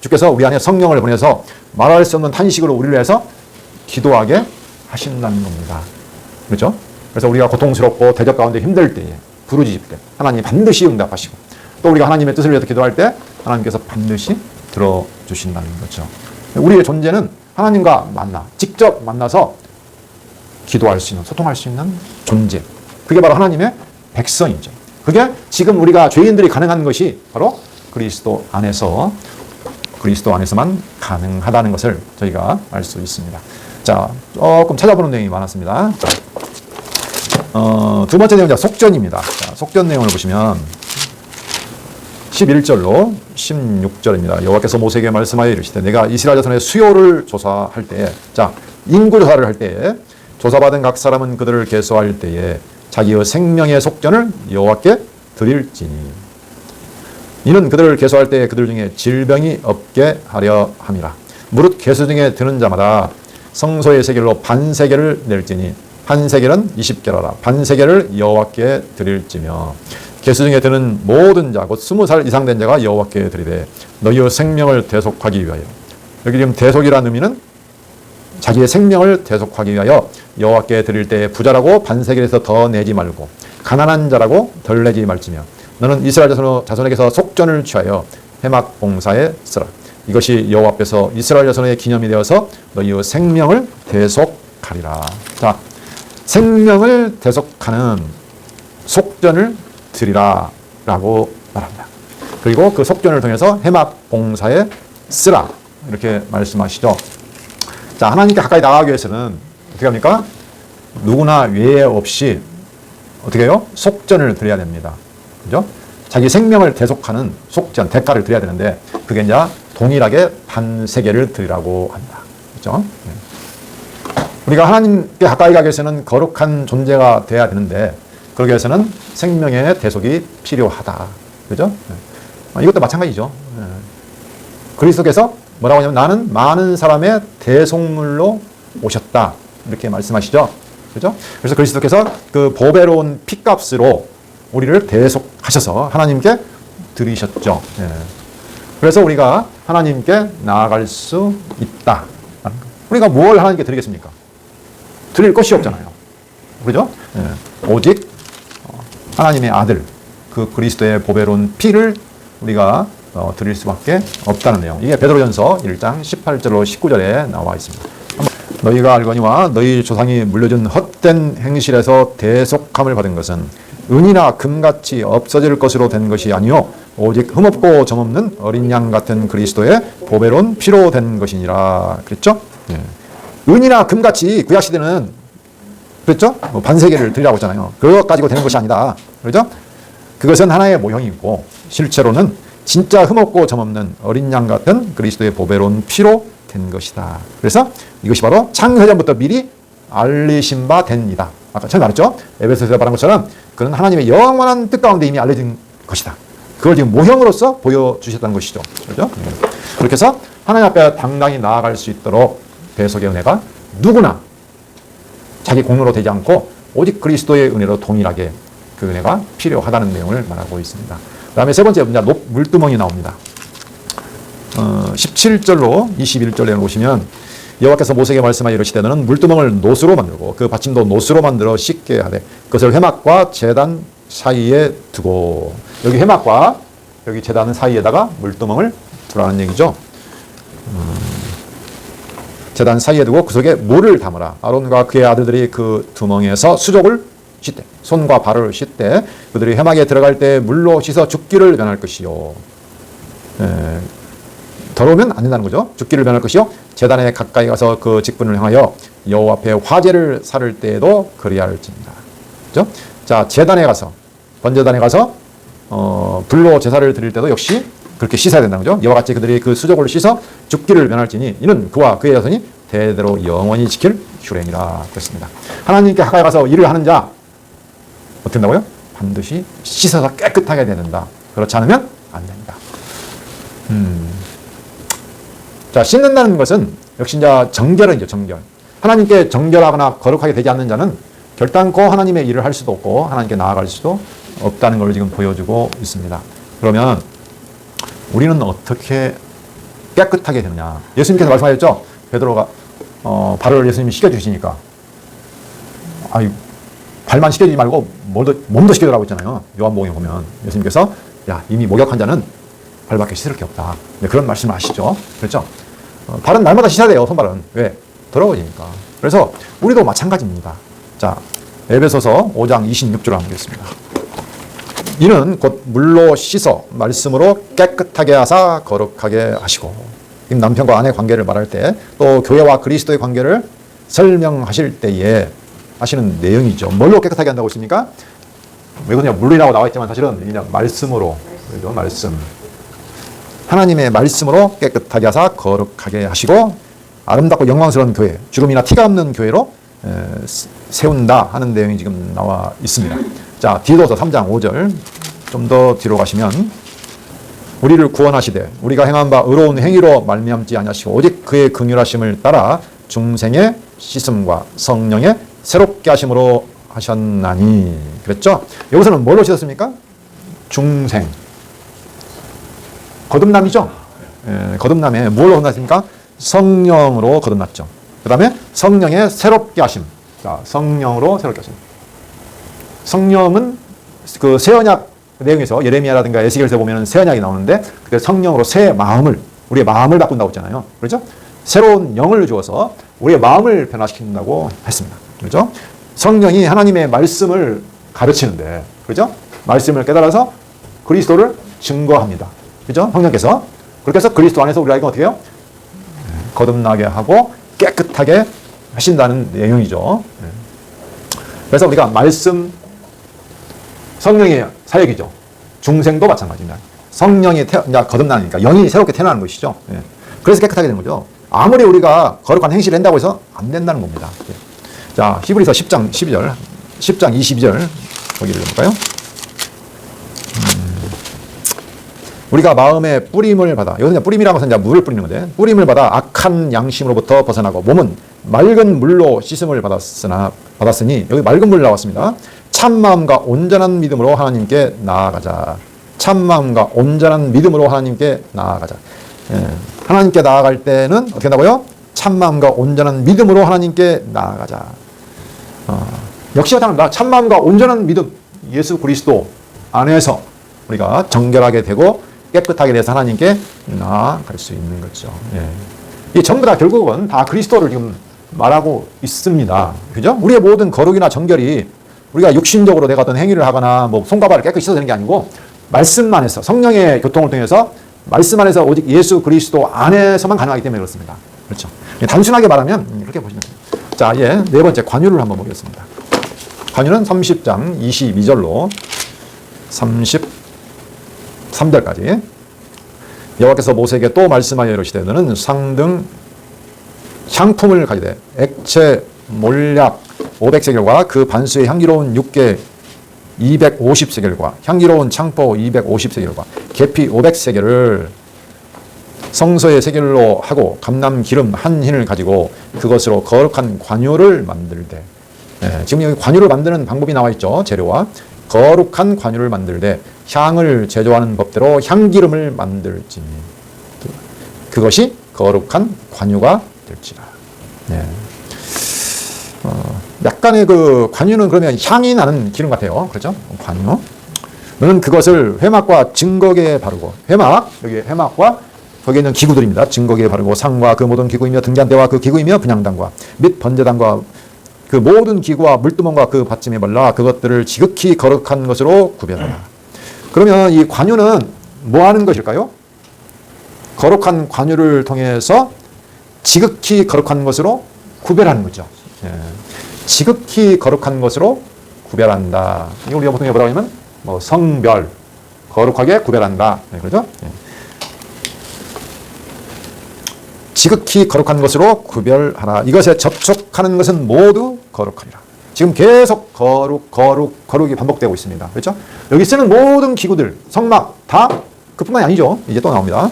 주께서 우리 안에 성령을 보내서 말할 수 없는 탄식으로 우리를 위해서 기도하게 하신다는 겁니다. 그렇죠? 그래서 우리가 고통스럽고 대적 가운데 힘들 때에 부르짖을 때 하나님 반드시 응답하시고 또 우리가 하나님의 뜻을 위해서 기도할 때 하나님께서 반드시 들어주신다는 거죠. 우리의 존재는 하나님과 직접 만나서 기도할 수 있는, 소통할 수 있는 존재. 그게 바로 하나님의 백성이죠. 그게 지금 우리가 죄인들이 가능한 것이 바로 그리스도 안에서만 가능하다는 것을 저희가 알 수 있습니다. 자, 조금 찾아보는 내용이 많았습니다. 두 번째 내용은 속전입니다. 자, 속전 내용을 보시면 11절로 16절입니다. 여호와께서 모세에게 말씀하여 이르시되 내가 이스라엘 자손의 수요를 조사할 때에, 자, 인구 조사를 할 때에 조사받은 각 사람은 그들을 계수할 때에 자기의 생명의 속전을 여호와께 드릴지니 이는 그들을 계수할 때에 그들 중에 질병이 없게 하려 함이라. 무릇 계수 중에 드는 자마다 성소의 세겔로 반세겔을 낼지니 한 세겔은 20게라라. 반세겔을 여호와께 드릴지며 계수 중에 드는 모든 자 곧 20살 이상 된 자가 여호와께 드리되 너희의 생명을 대속하기 위하여. 여기 지금 대속이라는 의미는 자기의 생명을 대속하기 위하여 여호와께 드릴 때 부자라고 반세겔에서 더 내지 말고 가난한 자라고 덜 내지 말지며 너는 이스라엘 자손에게서 속전을 취하여 회막 봉사에 쓰라. 이것이 여호와 앞에서 이스라엘 자손의 기념이 되어서 너희의 생명을 대속하리라. 자, 생명을 대속하는 속전을 드리라 라고 말합니다. 그리고 그 속전을 통해서 회막 봉사에 쓰라 이렇게 말씀하시죠. 자, 하나님께 가까이 나가기 위해서는 어떻게 합니까? 누구나 외에 없이 어떻게 해요? 속전을 드려야 됩니다. 그죠? 자기 생명을 대속하는 속전, 대가를 드려야 되는데 그게 이제 동일하게 반세겔을 드리라고 한다. 그죠? 우리가 하나님께 가까이 가기 위해서는 거룩한 존재가 돼야 되는데 그러기 위해서는 생명의 대속이 필요하다. 그죠? 이것도 마찬가지죠. 그리스도께서 뭐라고 하냐면 나는 많은 사람의 대속물로 오셨다. 이렇게 말씀하시죠. 그죠? 그래서 그리스도께서 그 보배로운 핏값으로 우리를 대속하셔서 하나님께 드리셨죠. 그래서 우리가 하나님께 나아갈 수 있다. 우리가 뭘 하나님께 드리겠습니까? 드릴 것이 없잖아요. 그죠? 오직 하나님의 아들, 그 그리스도의 보배로운 피를 우리가 드릴 수밖에 없다는 내용. 이게 베드로전서 1장 18절로 19절에 나와 있습니다. 너희가 알거니와 너희 조상이 물려준 헛된 행실에서 대속함을 받은 것은 은이나 금같이 없어질 것으로 된 것이 아니요 오직 흠없고 점없는 어린 양 같은 그리스도의 보배로운 피로 된 것이니라. 그랬죠? 은이나 금같이 구약시대는 그랬죠? 반세겔을 드리라고 했잖아요. 그것 가지고 되는 것이 아니다. 그렇죠? 그것은 하나의 모형이고 실제로는 진짜 흠없고 점없는 어린 양 같은 그리스도의 보배로운 피로 된 것이다. 그래서 이것이 바로 창세전부터 미리 알리신 바 된이다. 아까 처음에 말했죠? 에베소서에 말한 것처럼 그는 하나님의 영원한 뜻 가운데 이미 알려진 것이다. 그걸 지금 모형으로서 보여주셨다는 것이죠. 그렇죠? 그렇게 해서 하나님 앞에 당당히 나아갈 수 있도록 배속의 은혜가 누구나 자기 공로로 되지 않고 오직 그리스도의 은혜로 동일하게 그 은혜가 필요하다는 내용을 말하고 있습니다. 그 다음에 세 번째 물두멍이 나옵니다. 17절로 21절에 보시면 여호와께서 모세에게 말씀하여 이르시되 너는 물두멍을 노수로 만들고 그 받침도 노수로 만들어 씻게 하되 그것을 회막과 제단 사이에 두고, 여기 회막과 여기 제단 사이에다가 물두멍을 두라는 얘기죠. 제단 사이에 두고 그 속에 물을 담으라. 아론과 그의 아들들이 그 두멍에서 수족을 씻되 손과 발을 씻되 그들이 회막에 들어갈 때 물로 씻어 죽기를 면할 것이요. 더러우면 안 된다는 거죠. 죽기를 면할 것이요. 제단에 가까이 가서 그 직분을 향하여 여호와 앞에 화제를 살을 때에도 그리할지니라. 그죠? 자, 제단에 가서, 번제단에 가서 불로 제사를 드릴 때도 역시 그렇게 씻어야 된다는 거죠. 이와 같이 그들이 그 수족을 씻어 죽기를 면할지니 이는 그와 그의 자손이 대대로 영원히 지킬 규례니라. 그렇습니다. 하나님께 가까이 가서 일을 하는 자 어떻게 한다고요? 반드시 씻어서 깨끗하게 되는다. 그렇지 않으면 안 됩니다. 자, 씻는다는 것은 역시 이제 정결이죠, 정결. 하나님께 정결하거나 거룩하게 되지 않는 자는 결단코 하나님의 일을 할 수도 없고 하나님께 나아갈 수도 없다는 걸 지금 보여주고 있습니다. 그러면 우리는 어떻게 깨끗하게 되느냐? 예수님께서 말씀하셨죠? 베드로가 발을 예수님이 씻겨주시니까 발만 씻겨주지 말고 몸도 씻겨주라고 했잖아요. 요한복음에 보면 예수님께서 야, 이미 목욕한 자는 발밖에 씻을 게 없다. 네, 그런 말씀을 하시죠. 그렇죠? 발은 날마다 씻어야 돼요. 손발은. 왜? 더러워지니까. 그래서 우리도 마찬가지입니다. 자, 에베소서 5장 26절 한번 보겠습니다. 이는 곧 물로 씻어 말씀으로 깨끗하게 하사 거룩하게 하시고, 남편과 아내 관계를 말할 때 또 교회와 그리스도의 관계를 설명하실 때에 하시는 내용이죠. 뭘로 깨끗하게 한다고 했습니까? 왜 그러냐? 물이라고 나와 있지만 사실은 그냥 말씀으로, 그죠? 말씀. 하나님의 말씀으로 깨끗하게 하사 거룩하게 하시고 아름답고 영광스러운 교회, 주름이나 티가 없는 교회로 세운다 하는 내용이 지금 나와 있습니다. 자, 디도서 3장 5절 좀 더 뒤로 가시면 우리를 구원하시되 우리가 행한 바 의로운 행위로 말미암지 아니하시고 오직 그의 긍휼하심을 따라 중생의 씻음과 성령의 새롭게 하심으로 하셨나니. 그랬죠? 여기서는 뭘로 씻었습니까? 중생. 거듭남이죠. 거듭남에 뭘로 거듭났습니까? 성령으로 거듭났죠. 그 다음에 성령의 새롭게 하심. 자, 성령으로 새롭게 하심. 성령은 그 새언약 내용에서 예레미야라든가 에스겔에서 보면 새언약이 나오는데 그때 성령으로 새 마음을, 우리의 마음을 바꾼다고 했잖아요. 그렇죠? 새로운 영을 주어서 우리의 마음을 변화시킨다고 했습니다. 그렇죠? 성령이 하나님의 말씀을 가르치는데, 그렇죠? 말씀을 깨달아서 그리스도를 증거합니다. 그죠? 성령께서. 그렇게 해서 그리스도 안에서 우리가 어떻게 해요? 거듭나게 하고 깨끗하게 하신다는 내용이죠. 그래서 우리가 말씀, 성령의 사역이죠. 중생도 마찬가지입니다. 성령이 거듭나니까 영이 새롭게 태어나는 것이죠. 그래서 깨끗하게 되는 거죠. 아무리 우리가 거룩한 행실을 한다고 해서 안 된다는 겁니다. 자, 히브리서 10장 12절, 10장 22절 거기를 볼까요? 우리가 마음의 뿌림을 받아, 여기서 뿌림이라는 것은 이제 물을 뿌리는 건데, 뿌림을 받아 악한 양심으로부터 벗어나고 몸은 맑은 물로 씻음을 받았으니, 여기 맑은 물 나왔습니다. 참마음과 온전한 믿음으로 하나님께 나아가자. 참마음과 온전한 믿음으로 하나님께 나아가자. 하나님께 나아갈 때는 어떻게 한다고요? 참마음과 온전한 믿음으로 하나님께 나아가자. 역시 마찬가지입니다. 참마음과 온전한 믿음, 예수 그리스도 안에서 우리가 정결하게 되고 깨끗하게 돼서 하나님께 나아갈 수 있는 거죠. 이 전부 다 결국은 다 그리스도를 지금 말하고 있습니다. 그죠? 우리의 모든 거룩이나 정결이 우리가 육신적으로 내가 어떤 행위를 하거나 뭐 손과 발을 깨끗이 씻어야 되는 게 아니고 말씀만 해서, 성령의 교통을 통해서 말씀 안에서 오직 예수 그리스도 안에서만 가능하기 때문에 그렇습니다. 그렇죠? 단순하게 말하면 이렇게 보시면 됩니다. 자, 이제 네 번째 관유를 한번 보겠습니다. 관유는 30장 22절로 33절까지 여호와께서 모세에게 또 말씀하여 이르시되 너는 상등 향품을 가지되 액체 몰약 500세겔과 그 반수의 향기로운 육개 250세겔과 향기로운 창포 250세겔과 계피 500세겔을 성소의 세겔로 하고 감람 기름 한 흰을 가지고 그것으로 거룩한 관유를 만들되. 지금 여기 관유를 만드는 방법이 나와 있죠. 재료와 거룩한 관유를 만들되 향을 제조하는 법대로 향기름을 만들지니 그것이 거룩한 관유가 될지라. 약간의 그 관유는 그러면 향이 나는 기름 같아요. 그렇죠? 관유. 너는 그것을 회막과 증거기에 바르고, 회막, 여기 회막과 거기에 있는 기구들입니다. 증거기에 바르고 상과 그 모든 기구이며 등잔대와 그 기구이며 분향단과 및 번제단과 그 모든 기구와 물두멍과 그 받침에 발라 그것들을 지극히 거룩한 것으로 구별하라. 그러면 이 관유는 뭐 하는 것일까요? 거룩한 관유를 통해서 지극히 거룩한 것으로 구별하는 거죠. 지극히 거룩한 것으로 구별한다. 이걸 우리가 보통 뭐라고 하냐면 뭐 성별, 거룩하게 구별한다. 그렇죠? 지극히 거룩한 것으로 구별하라. 이것에 접촉하는 것은 모두 거룩하리라. 지금 계속 거룩이 반복되고 있습니다. 그렇죠? 여기 쓰는 모든 기구들, 성막 다 그뿐만이 아니죠. 이제 또 나옵니다.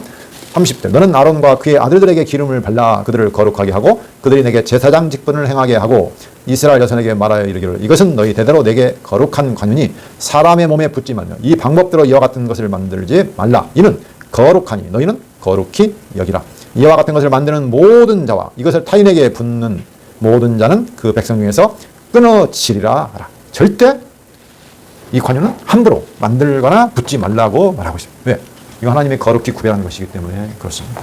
30절. 너는 아론과 그의 아들들에게 기름을 발라 그들을 거룩하게 하고 그들이 내게 제사장 직분을 행하게 하고 이스라엘 자손에게 말하여 이르기를 이것은 너희 대대로 내게 거룩한 관유니 사람의 몸에 붙지 말며 이 방법대로 이와 같은 것을 만들지 말라. 이는 거룩하니 너희는 거룩히 여기라. 이와 같은 것을 만드는 모든 자와 이것을 타인에게 붓는 모든 자는 그 백성 중에서 끊어지리라 하라. 절대 이 관유는 함부로 만들거나 붓지 말라고 말하고 있습니다. 왜? 이거 하나님의 거룩히 구별하는 것이기 때문에 그렇습니다.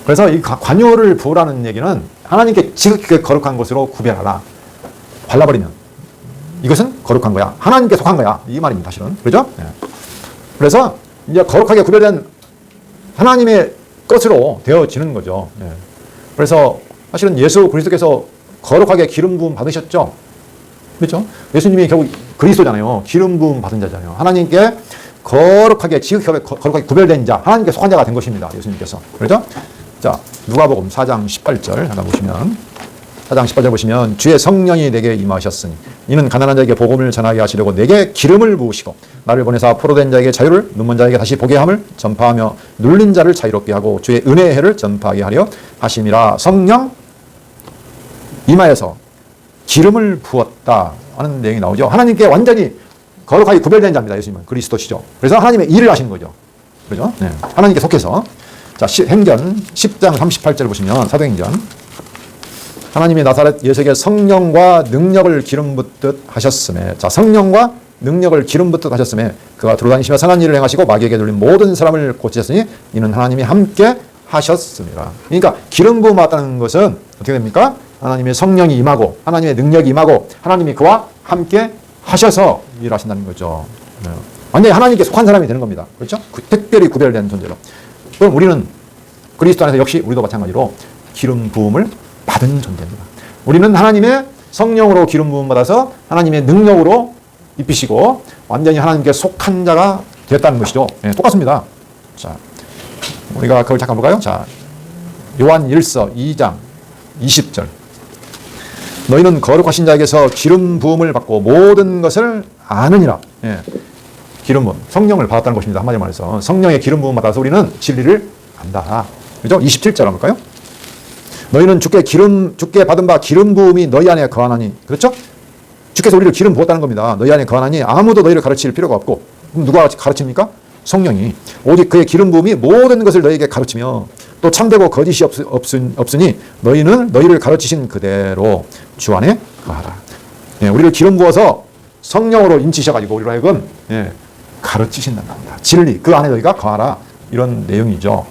그래서 이 관유를 부으라는 얘기는 하나님께 지극히 거룩한 것으로 구별하라. 발라버리면 이것은 거룩한 거야. 하나님께 속한 거야. 이 말입니다. 사실은. 그렇죠? 그래서 이제 거룩하게 구별된 하나님의 것으로 되어지는 거죠. 그래서 사실은 예수 그리스도께서 거룩하게 기름 부음 받으셨죠. 그렇죠? 예수님이 결국 그리스도잖아요. 기름 부음 받은 자잖아요. 하나님께 거룩하게 지극하게 거룩하게 구별된 자, 하나님께 속한 자가 된 것입니다. 예수님께서. 그렇죠? 자, 누가복음 4장 18절 하나 보시면 4장 18절 보시면 주의 성령이 내게 임하셨으니 이는 가난한 자에게 복음을 전하게 하시려고 내게 기름을 부으시고 나를 보내사 포로된 자에게 자유를 눈먼 자에게 다시 보게 함을 전파하며 눌린 자를 자유롭게 하고 주의 은혜의 해를 전파하게 하려 하심이라. 성령 임하여서 기름을 부었다 하는 내용이 나오죠. 하나님께 완전히 거룩하게 구별된 자입니다. 예수님은 그리스도시죠. 그래서 하나님의 일을 하시는 거죠. 그렇죠? 하나님께 속해서. 자, 행전 10장 38절 보시면 사도행전 하나님이 나사렛 예수에게 성령과 능력을 기름 붓듯 하셨음에, 자, 성령과 능력을 기름 붓듯 하셨음에 그가 들어다니시며 선한 일을 행하시고 마귀에게 들린 모든 사람을 고치셨으니 이는 하나님이 함께 하셨습니다. 그러니까 기름 부음 받았다는 것은 어떻게 됩니까? 하나님의 성령이 임하고 하나님의 능력이 임하고 하나님이 그와 함께 하셔서 일하신다는 거죠. 완전히 하나님께 속한 사람이 되는 겁니다. 그렇죠? 특별히 구별된 존재로. 그럼 우리는 그리스도 안에서 역시 우리도 마찬가지로 기름 부음을 받은 존재입니다. 우리는 하나님의 성령으로 기름 부음 받아서 하나님의 능력으로 입히시고 완전히 하나님께 속한 자가 되었다는 것이죠. 똑같습니다. 자, 우리가 그걸 잠깐 볼까요? 자, 요한 1서 2장 20절. 너희는 거룩하신 자에게서 기름 부음을 받고 모든 것을 아느니라. 기름 부음, 성령을 받았다는 것입니다. 한마디로 말해서 성령의 기름 부음 받아서 우리는 진리를 안다. 그죠? 27절 한번 볼까요? 너희는 주께 받은 바 기름 부음이 너희 안에 거하나니. 그렇죠? 주께서 우리를 기름 부었다는 겁니다. 너희 안에 거하나니 아무도 너희를 가르칠 필요가 없고. 그럼 누가 가르칩니까? 성령이. 오직 그의 기름 부음이 모든 것을 너희에게 가르치며 또 참되고 거짓이 없으니 너희는 너희를 가르치신 그대로 주 안에 거하라. 우리를 기름 부어서 성령으로 인치셔가지고 우리로 하여금 가르치신다는 겁니다. 진리, 그 안에 너희가 거하라. 이런 내용이죠.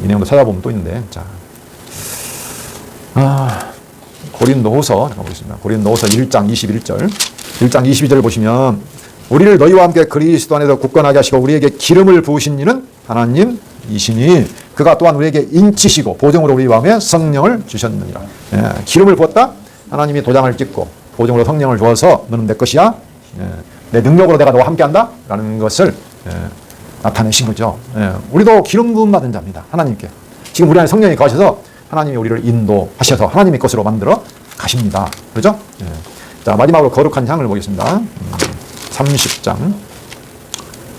이 내용도 찾아보면 또 있는데, 자, 고린도후서 잠깐 보겠습니다. 고린도후서 1장 21절. 1장 22절을 보시면 우리를 너희와 함께 그리스도 안에서 굳건하게 하시고 우리에게 기름을 부으신 이는 하나님이시니 그가 또한 우리에게 인치시고 보증으로 우리 마음에 성령을 주셨느니라. 기름을 부었다. 하나님이 도장을 찍고 보증으로 성령을 주어서 너는 내 것이야. 내 능력으로 내가 너와 함께한다. 라는 것을 나타내신 거죠. 우리도 기름 부음 받은 자입니다. 하나님께. 지금 우리 안에 성령이 거하셔서 하나님이 우리를 인도하셔서 하나님의 것으로 만들어 가십니다. 그렇죠? 자, 마지막으로 거룩한 향을 보겠습니다. 30장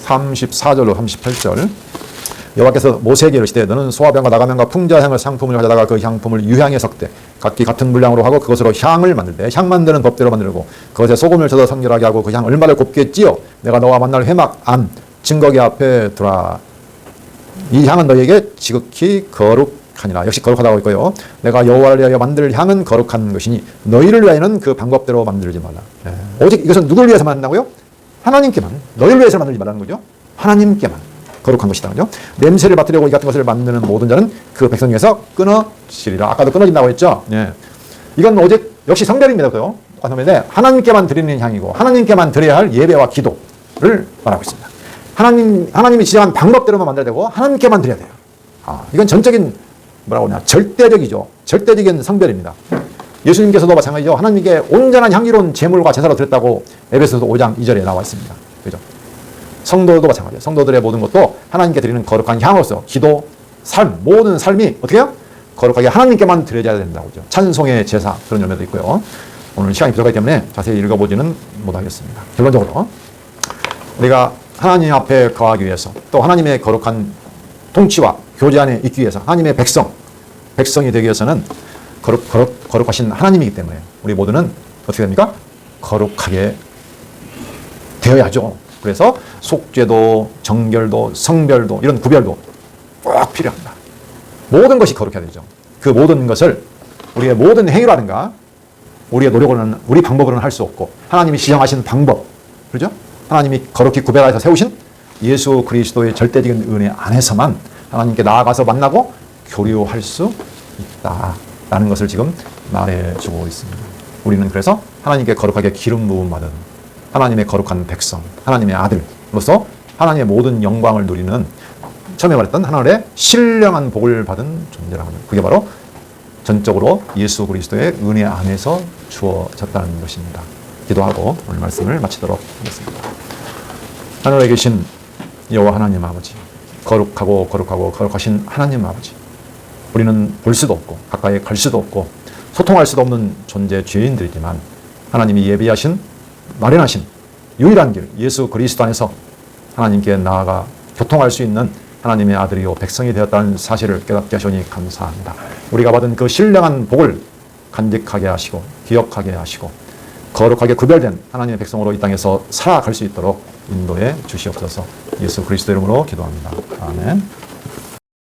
34절로 38절. 여호와께서 모세에게 이르시되 너는 소화병과 나가면과 풍자향을 상품을 가져다가 그 향품을 유향에 섞되 각기 같은 분량으로 하고 그것으로 향을 만들되 향 만드는 법대로 만들고 그것에 소금을 져서 성결하게 하고 그 향 얼마를 곱게 찌어 내가 너와 만날 회막 안 증거기 앞에 두라. 이 향은 너희에게 지극히 거룩하니라. 역시 거룩하다고 있고요. 내가 여호와를 위하여 만들 향은 거룩한 것이니 너희를 위하여는 그 방법대로 만들지 말라. 오직 이것은 누구를 위해서 만든다고요? 하나님께만. 너희를 위해서 만들지 말라는 거죠. 하나님께만 거룩한 것이다. 그죠? 냄새를 맡으려고 이 같은 것을 만드는 모든 자는 그 백성 중에서 끊어지리라. 아까도 끊어진다고 했죠. 예. 이건 오직 역시 성별입니다. 성별인데 하나님께만 드리는 향이고 하나님께만 드려야 할 예배와 기도를 말하고 있습니다. 하나님이 지정한 방법대로만 만들어야 되고 하나님께만 드려야 돼요. 이건 전적인 뭐라고 하냐 절대적이죠. 절대적인 성별입니다. 예수님께서도 마찬가지죠. 하나님께 온전한 향기로운 제물과 제사로 드렸다고 에베소서 5장 2절에 나와 있습니다. 그죠? 성도도 마찬가지예요. 성도들의 모든 것도 하나님께 드리는 거룩한 향으로서 기도, 삶, 모든 삶이 어떻게 해요? 거룩하게 하나님께만 드려야 된다고 하죠. 찬송의 제사 그런 열매도 있고요. 오늘 시간이 부족하기 때문에 자세히 읽어보지는 못하겠습니다. 결론적으로 우리가 하나님 앞에 거하기 위해서 또 하나님의 거룩한 통치와 교제 안에 있기 위해서 하나님의 백성이 되기 위해서는 거룩하신 하나님이기 때문에 우리 모두는 어떻게 됩니까? 거룩하게 되어야죠. 그래서 속죄도 정결도 성별도 이런 구별도 꼭 필요합니다. 모든 것이 거룩해야 되죠. 그 모든 것을 우리의 모든 행위라든가 우리의 노력으로는 우리 방법으로는 할 수 없고 하나님이 지정하신 방법 그렇죠? 하나님이 거룩히 구별하여서 세우신 예수 그리스도의 절대적인 은혜 안에서만 하나님께 나아가서 만나고 교류할 수 있다라는 것을 지금 말해주고 있습니다. 우리는 그래서 하나님께 거룩하게 기름 부음 받은 하나님의 거룩한 백성, 하나님의 아들로서 하나님의 모든 영광을 누리는 처음에 말했던 하나님의 신령한 복을 받은 존재라고 합니다. 그게 바로 전적으로 예수 그리스도의 은혜 안에서 주어졌다는 것입니다. 기도하고 오늘 말씀을 마치도록 하겠습니다. 하늘에 계신 여호와 하나님 아버지, 거룩하신 하나님 아버지, 우리는 볼 수도 없고 가까이 갈 수도 없고 소통할 수도 없는 존재 죄인들이지만 하나님이 예비하신 마련하신 유일한 길 예수 그리스도 안에서 하나님께 나아가 교통할 수 있는 하나님의 아들이요 백성이 되었다는 사실을 깨닫게 하시니 감사합니다. 우리가 받은 그 신령한 복을 간직하게 하시고 기억하게 하시고 거룩하게 구별된 하나님의 백성으로 이 땅에서 살아갈 수 있도록 인도해 주시옵소서. 예수 그리스도 이름으로 기도합니다. 아멘.